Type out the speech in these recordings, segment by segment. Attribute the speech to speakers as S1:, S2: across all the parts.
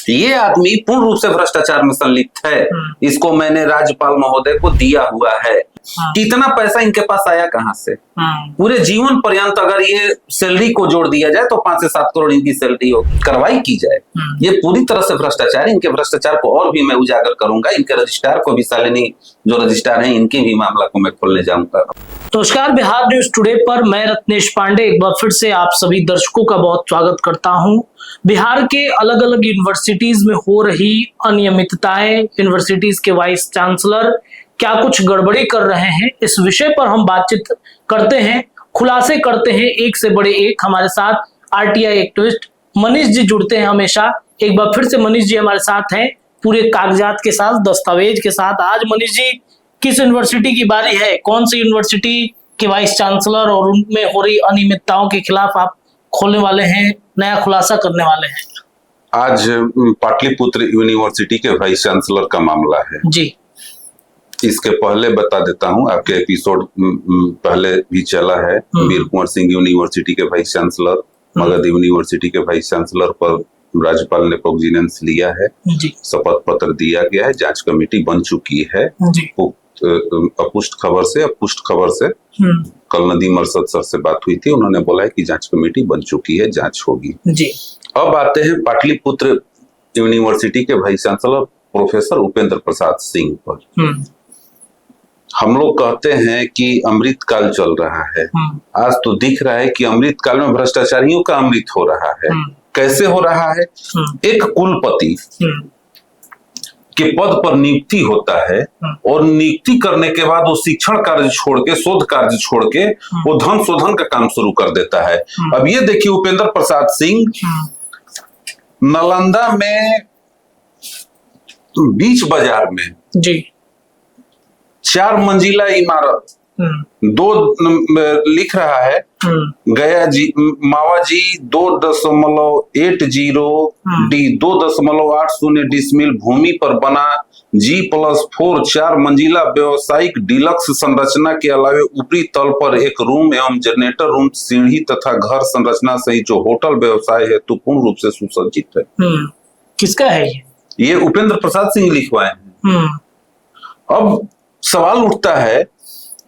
S1: ये आदमी पूर्ण रूप से भ्रष्टाचार में संलिप्त है। इसको मैंने राज्यपाल महोदय को दिया हुआ है। इतना पैसा इनके पास आया कहां से? पूरे जीवन पर्यंत अगर ये सैलरी को जोड़ दिया जाए तो 5 से 7 करोड़ इनकी सैलरी हो, कार्रवाई की जाए। ये पूरी तरह से भ्रष्टाचार। इनके भ्रष्टाचार को और भी मैं उजागर करूंगा। इनके रजिस्ट्रार को भी, शालिनी जो रजिस्ट्रार हैं, इनके भी मामला को मैं खोलने जाऊंगा।
S2: नमस्कार, बिहार न्यूज टुडे पर मैं रत्नेश पांडे एक बार फिर से आप सभी दर्शकों का बहुत स्वागत करता हूं। बिहार के अलग अलग यूनिवर्सिटीज में हो रही अनियमितताएं, यूनिवर्सिटीज के वाइस चांसलर क्या कुछ गड़बड़ी कर रहे हैं, इस विषय पर हम बातचीत करते हैं, खुलासे करते हैं। एक से बड़े एक हमारे साथ आरटीआई एक्टिविस्ट मनीष जी जुड़ते हैं हमेशा। एक बार फिर से मनीष जी हमारे साथ हैं, पूरे कागजात के साथ, दस्तावेज के साथ। आज मनीष जी, किस यूनिवर्सिटी की बारी है? कौन सी यूनिवर्सिटी के वाइस चांसलर और उनमें हो रही अनियमितताओं के खिलाफ आप खोलने वाले हैं, नया खुलासा करने वाले हैं?
S1: आज पाटलिपुत्र यूनिवर्सिटी के वाइस चांसलर का मामला है
S2: जी।
S1: इसके पहले बता देता हूं, आपके एपिसोड पहले भी चला है। वीर कुंवर सिंह यूनिवर्सिटी के वाइस चांसलर, मगध यूनिवर्सिटी के वाइस चांसलर पर राज्यपाल ने कोग्जिनेंस लिया है, शपथ पत्र दिया गया है, जांच कमेटी बन चुकी है। अपुष्ट खबर से कल नदीम अरशद सर से बात हुई थी, उन्होंने बोला है कि जांच कमेटी बन चुकी है, जांच होगी जी। अब आते हैं पाटलिपुत्र यूनिवर्सिटी के vice chancellor professor Upendra Prasad Singh पर। हम लोग कहते हैं कि अमृत काल चल रहा है। आज तो दिख रहा है कि अमृत काल में भ्रष्टाचारियों का अमृत हो रहा है। कैसे हो रहा है? एक कुलपति के पद पर नियुक्ति होता है और नियुक्ति करने के बाद वो शिक्षण कार्य छोड़ के, शोध कार्य छोड़ के वो धन शोधन का काम शुरू कर देता है। अब ये देखिए, उपेंद्र प्रसाद सिंह नालंदा में बीच बाजार में जी 4 मंजिला इमारत, लिख रहा है गया जी मावाजी 2.80 डिसमिल भूमि पर बना G+4 4 मंजिला व्यवसायिक डिलक्स संरचना के अलावे ऊपरी तल पर एक रूम एवं जनरेटर रूम, सीढ़ी तथा घर संरचना सहित जो होटल व्यवसाय है तो पूर्ण रूप से सुसज्जित है।
S2: किसका है
S1: ये उपेंद्र प्रसाद सिंह लिखवाए हैं। अब सवाल उठता है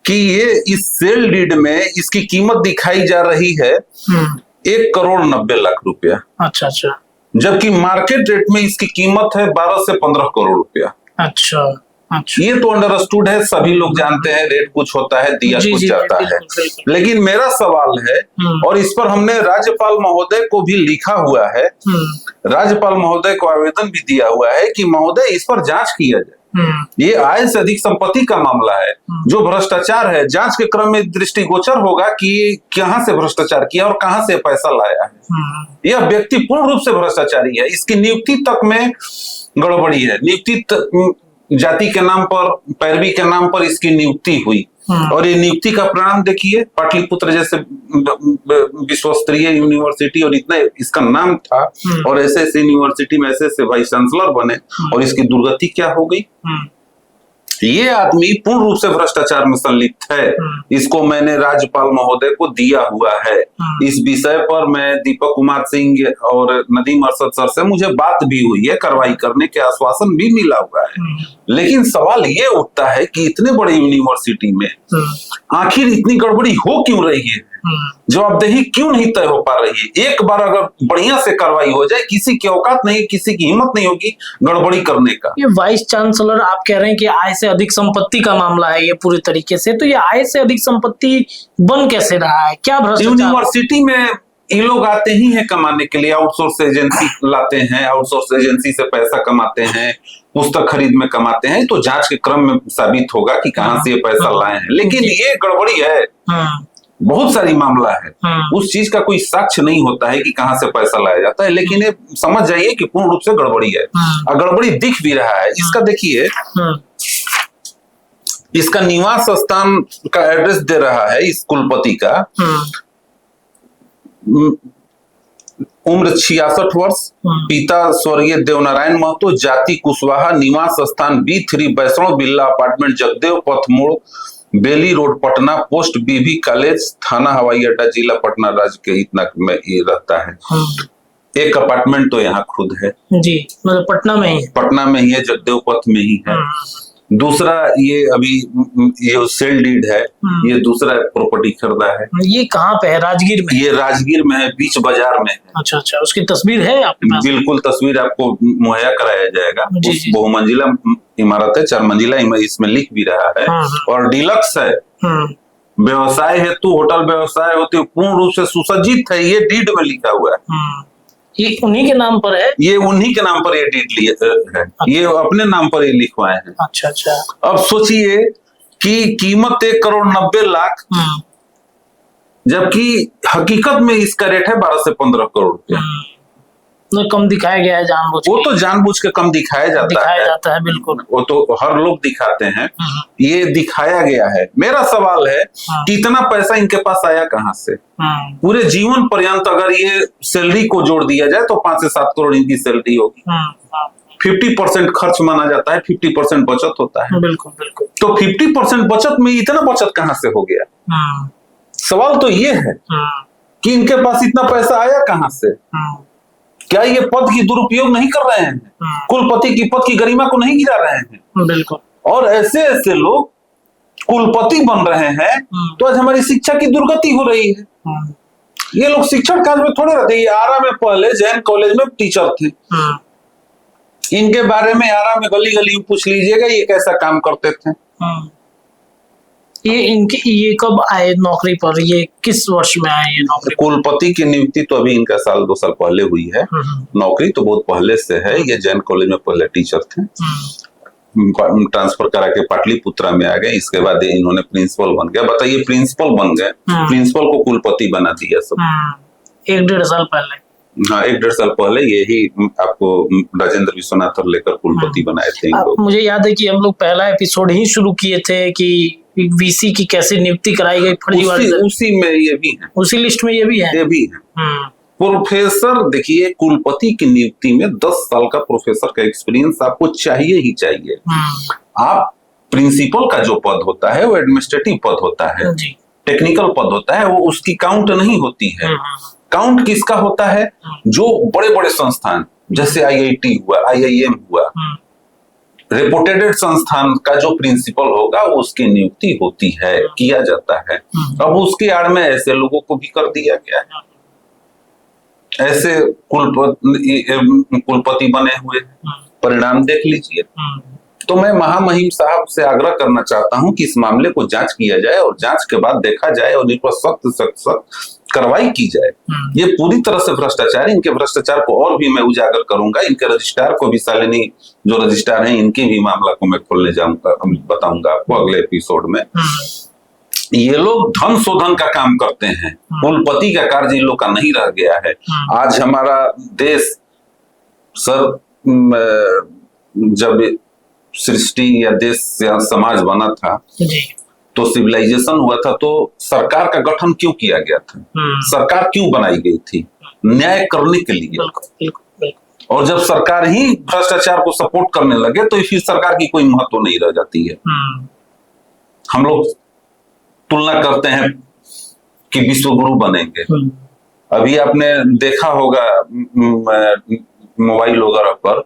S1: कि ये इस सेल डीड में इसकी कीमत दिखाई जा रही है 1,90,00,000 रुपया।
S2: अच्छा,
S1: जबकि मार्केट रेट में इसकी कीमत है 12 से 15 करोड़ रुपया।
S2: अच्छा।
S1: ये तो अंडरस्टूड है, सभी लोग जानते हैं, रेट कुछ होता है, दिया कुछ जाता है। लेकिन मेरा सवाल है, और इस पर हमने राज्यपाल महोदय को भी लिखा हुआ है, राज्यपाल महोदय को आवेदन भी दिया हुआ है कि महोदय इस पर जांच किया जाए। ये आय से अधिक संपत्ति का मामला है, जो भ्रष्टाचार है। जांच के क्रम में दृष्टिगोचर होगा कि कहां से भ्रष्टाचार किया और कहां से पैसा लाया है। यह व्यक्ति पूर्ण रूप से भ्रष्टाचारी है। इसकी नियुक्ति तक में गड़बड़ी है। नियुक्ति जाति के नाम पर, पैरवी के नाम पर इसकी नियुक्ति हुई, और ये नियुक्ति का परिणाम देखिए। पाटलिपुत्र जैसे विश्वस्तरीय यूनिवर्सिटी और इतना इसका नाम था, और ऐसे ऐसे यूनिवर्सिटी में ऐसे ऐसे वाइस चांसलर बने, और इसकी दुर्गति क्या हो गई। ये आदमी पूर्ण रूप से भ्रष्टाचार में संलिप्त है। इसको मैंने राज्यपाल महोदय को दिया हुआ है। इस विषय पर मैं दीपक कुमार सिंह और नदीम अरशद सर से मुझे बात भी हुई है, कार्रवाई करने के आश्वासन भी मिला हुआ है। लेकिन सवाल ये उठता है कि इतने बड़े यूनिवर्सिटी में आखिर इतनी गड़बड़ी हो क्यों रही है? जवाबदेही क्यों नहीं तय हो पा रही है? एक बार अगर बढ़िया से कार्रवाई हो जाए, किसी की औकात नहीं, किसी की हिम्मत नहीं होगी गड़बड़ी करने का।
S2: ये वाइस चांसलर आप कह रहे हैं कि आय से अधिक संपत्ति का मामला है ये पूरी तरीके से, तो ये आय से अधिक संपत्ति बन कैसे रहा है? क्या भ्रष्टाचार?
S1: यूनिवर्सिटी में ये लोग आते ही हैं कमाने के लिए, आउटसोर्स एजेंसी लाते हैं, आउटसोर्स एजेंसी से पैसा कमाते हैं, पुस्तक खरीद में कमाते हैं। तो जांच के क्रम में साबित होगा कि कहां से ये पैसा लाए हैं। लेकिन ये गड़बड़ी है, बहुत सारी मामला है, उस चीज का कोई साक्ष्य नहीं होता है कि कहां से पैसा लाया जाता है। लेकिन ये समझ जाइए कि पूर्ण रूप से गड़बड़ी है, और गड़बड़ी दिख भी रहा है। इसका देखिए, इसका निवास स्थान का एड्रेस दे रहा है इस कुलपति का। उम्र 66 वर्ष, पिता स्वर्गीय देवनारायण महतो, जाति कुशवाहा, निवास स्थान B3 वैष्णव बिल्ला अपार्टमेंट, जगदेव पथ मोड़, Bailey road, Patna, post BV college, थाना हवाई अड्डा, जिला पटना, राज्य के इतना में ये रहता है।
S2: है।
S1: एक अपार्टमेंट तो यहाँ खुद है
S2: जी, मतलब पटना में ही है।
S1: पटना में ही है, जगदेव पथ में ही है। दूसरा ये अभी ये सेल डीड है, ये दूसरा प्रॉपर्टी खरीदा है।
S2: ये कहाँ पे है? राजगीर में?
S1: ये राजगीर में है, बीच बाजार में है।
S2: अच्छा अच्छा, उसकी तस्वीर है आपके पास?
S1: बिल्कुल, तस्वीर आपको मुहैया कराया जाएगा।
S2: जी, जी।
S1: बहुमंजिला इमारत है, 4 मंजिला इसमें लिख भी रहा है और डिलक्स है। व्यवसाय हेतु होटल व्यवसाय होते पूर्ण रूप से सुसज्जित है, ये डीड में लिखा हुआ है।
S2: ये उन्हीं के नाम पर है?
S1: ये उन्हीं के नाम पर ये डीड लिए है। अच्छा। ये अपने नाम पर ये लिखवाए हैं।
S2: अच्छा अच्छा।
S1: अब सोचिए कि कीमत 1,90,00,000, जबकि हकीकत में इसका रेट है 12 से 15 करोड़ रुपया।
S2: कम दिखाया गया है जानबूझ के।
S1: वो तो जानबूझ के कम दिखाया जाता है।
S2: बिल्कुल,
S1: वो तो हर लोग दिखाते हैं, ये दिखाया गया है। मेरा सवाल है कि इतना पैसा इनके पास आया कहाँ से? पूरे जीवन पर्यंत अगर ये सैलरी को जोड़ दिया जाए तो 5 से 7 करोड़ इनकी सैलरी होगी। 50% खर्च माना जाता है, 50% बचत होता है।
S2: बिल्कुल बिल्कुल।
S1: तो 50% बचत में इतना बचत कहाँ से हो गया? सवाल तो ये है कि इनके पास इतना पैसा आया कहाँ से? क्या ये पद की दुरुपयोग नहीं कर रहे हैं? कुलपति की पद की गरिमा को नहीं गिरा रहे हैं?
S2: बिल्कुल।
S1: और ऐसे ऐसे लोग कुलपति बन रहे हैं तो आज हमारी शिक्षा की दुर्गति हो रही है। ये लोग शिक्षण काज में थोड़े रहते। ये आरा में पहले जैन कॉलेज में टीचर थे, इनके बारे में आरा में गली गली पूछ लीजिएगा ये कैसा काम करते थे।
S2: ये कब आए नौकरी पर? ये किस वर्ष में आए ये नौकरी?
S1: कुलपति की नियुक्ति तो अभी इनका 1-2 साल पहले हुई है। नौकरी तो बहुत पहले से है। ये जैन कॉलेज में पहले टीचर थे, ट्रांसफर करा के पाटलिपुत्रा में आ गए। इसके बाद इन्होंने प्रिंसिपल बन गया। बताइए, प्रिंसिपल बन गए, प्रिंसिपल को कुलपति बना दिया सब।
S2: 1-1.5 साल पहले।
S1: हाँ, 1-1.5 साल पहले यही आपको राजेंद्र विश्वनाथ लेकर कुलपति बनाए थे इन लोग।
S2: मुझे याद है कि हम लोग पहला एपिसोड ही शुरू किए थे कि वीसी की कैसे नियुक्ति कराई गई फर्जीवाड़े।
S1: उसी में ये भी है,
S2: उसी लिस्ट में ये भी है।
S1: ये भी है। प्रोफेसर, देखिए कुलपति की नियुक्ति में 10 साल का प्रोफेसर का एक्सपीरियंस आपको चाहिए ही चाहिए। आप प्रिंसिपल का जो पद होता है वो एडमिनिस्ट्रेटिव पद होता है, टेक्निकल पद होता है, वो उसकी काउंट नहीं होती है। काउंट किसका होता है? जो बड़े बड़े संस्थान जैसे IIT हुआ, IIM हुआ, रेपुटेटेड संस्थान का जो प्रिंसिपल होगा उसकी नियुक्ति होती है, किया जाता है। अब उसकी आड़ में ऐसे लोगों को भी कर दिया गया है। ऐसे कुलपति बने हुए, परिणाम देख लीजिए। तो मैं महामहिम साहब से आग्रह करना चाहता हूं कि इस मामले को जांच किया जाए और जांच के बाद देखा जाए और इन पर सख्त कार्रवाई की जाए। ये पूरी तरह से भ्रष्टाचार, इनके भ्रष्टाचार को और भी मैं उजागर करूंगा। इनके रजिस्ट्रार को भी, शालिनी जो रजिस्ट्रार हैं, इनके भी मामला को मैं खोलने जाऊंगा, बताऊंगा आपको अगले एपिसोड में। ये लोग धन शोधन का काम करते हैं, कुलपति का कार्य इन लोग का नहीं रह गया है। आज हमारा देश सर जब सृष्टि या देश या समाज बना था तो सिविलाइजेशन हुआ था, तो सरकार का गठन क्यों किया गया था? सरकार क्यों बनाई गई थी? न्याय करने के लिए। और जब सरकार ही भ्रष्टाचार को सपोर्ट करने लगे तो फिर सरकार की कोई महत्व नहीं रह जाती है। हम लोग तुलना करते हैं कि विश्व गुरु बनेंगे। अभी आपने देखा होगा मोबाइल वगैरह पर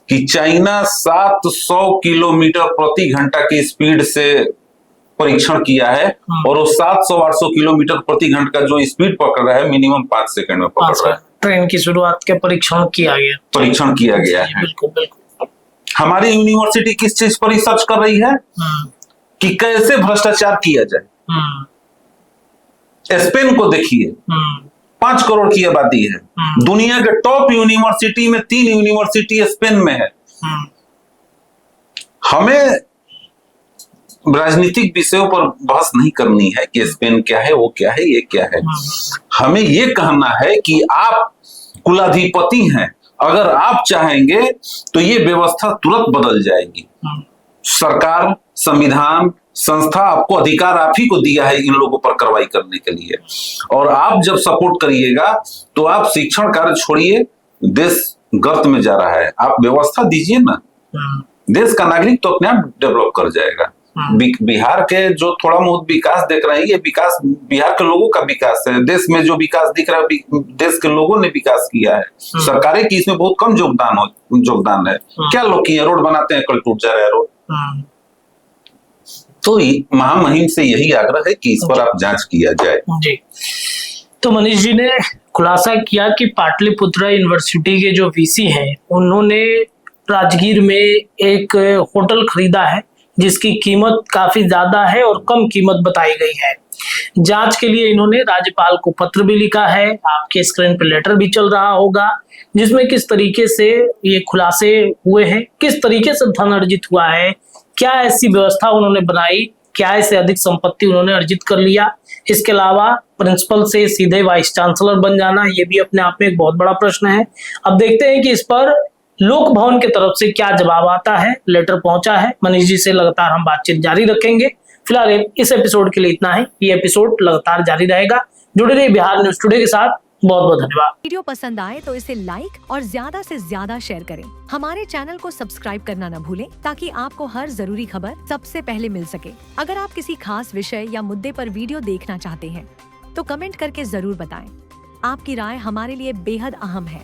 S1: कि चाइना 700 किलोमीटर प्रति घंटा की स्पीड से परीक्षण किया है और वो 700-800 किलोमीटर प्रति घंटा का जो स्पीड पकड़ रहा है मिनिमम 5 सेकंड में पकड़ रहा है।
S2: ट्रेन की शुरुआत के परीक्षण किया गया है। बिल्कुल।
S1: हमारी यूनिवर्सिटी किस चीज पर रिसर्च कर रही है कि कैसे भ्रष्टाचार किया जाए। स्पेन को देखिए, 5 करोड़ की आबादी है। दुनिया के टॉप यूनिवर्सिटी में 3 यूनिवर्सिटी स्पेन में है। हमें राजनीतिक विषयों पर बहस नहीं करनी है कि स्पेन क्या है, वो क्या है, ये क्या है। हमें ये कहना है कि आप कुलाधिपति हैं, अगर आप चाहेंगे तो ये व्यवस्था तुरंत बदल जाएगी। सरकार, संविधान, संस्था आपको अधिकार आप ही को दिया है इन लोगों पर कार्रवाई करने के लिए। और आप जब सपोर्ट करिएगा तो आप शिक्षण कार्य छोड़िए, देश गर्त में जा रहा है, आप व्यवस्था दीजिए ना, देश का नागरिक तो अपने आप डेवलप कर जाएगा। बिहार के जो थोड़ा बहुत विकास देख रहे हैं, ये विकास बिहार के लोगों का विकास है। देश में जो विकास दिख रहा है, देश के लोगों ने विकास किया है। सरकारें की इसमें बहुत कम योगदान है। क्या लोग किए, रोड बनाते हैं, कल टूट जा रहा है रोड। तो महामहिम से यही आग्रह है कि इस पर आप जांच किया जाए।
S2: जी, तो मनीष जी ने खुलासा किया कि पाटलिपुत्रा यूनिवर्सिटी के जो वीसी हैं, उन्होंने राजगीर में एक होटल खरीदा है जिसकी कीमत काफी ज्यादा है और कम कीमत बताई गई है। जांच के लिए इन्होंने राज्यपाल को पत्र भी लिखा है, आपके स्क्रीन पर लेटर भी चल रहा होगा, जिसमें किस तरीके से ये खुलासे हुए हैं, किस तरीके से धन अर्जित हुआ है, क्या ऐसी व्यवस्था उन्होंने बनाई, क्या इससे अधिक संपत्ति उन्होंने अर्जित कर लिया। इसके अलावा प्रिंसिपल से सीधे वाइस चांसलर बन जाना, ये भी अपने आप में एक बहुत बड़ा प्रश्न है। अब देखते हैं कि इस पर लोक भवन की तरफ से क्या जवाब आता है। लेटर पहुंचा है, मनीष जी से लगातार हम बातचीत जारी रखेंगे। फिलहाल इस एपिसोड के लिए इतना ही, ये एपिसोड लगातार जारी रहेगा। जुड़े रहिए बिहार न्यूज टुडे के साथ। बहुत बहुत धन्यवाद।
S3: वीडियो पसंद आए तो इसे लाइक और ज्यादा से ज्यादा शेयर करें। हमारे चैनल को सब्सक्राइब करना न भूलें ताकि आपको हर जरूरी खबर सबसे पहले मिल सके। अगर आप किसी खास विषय या मुद्दे पर वीडियो देखना चाहते हैं तो कमेंट करके जरूर बताएं। आपकी राय हमारे लिए बेहद अहम है।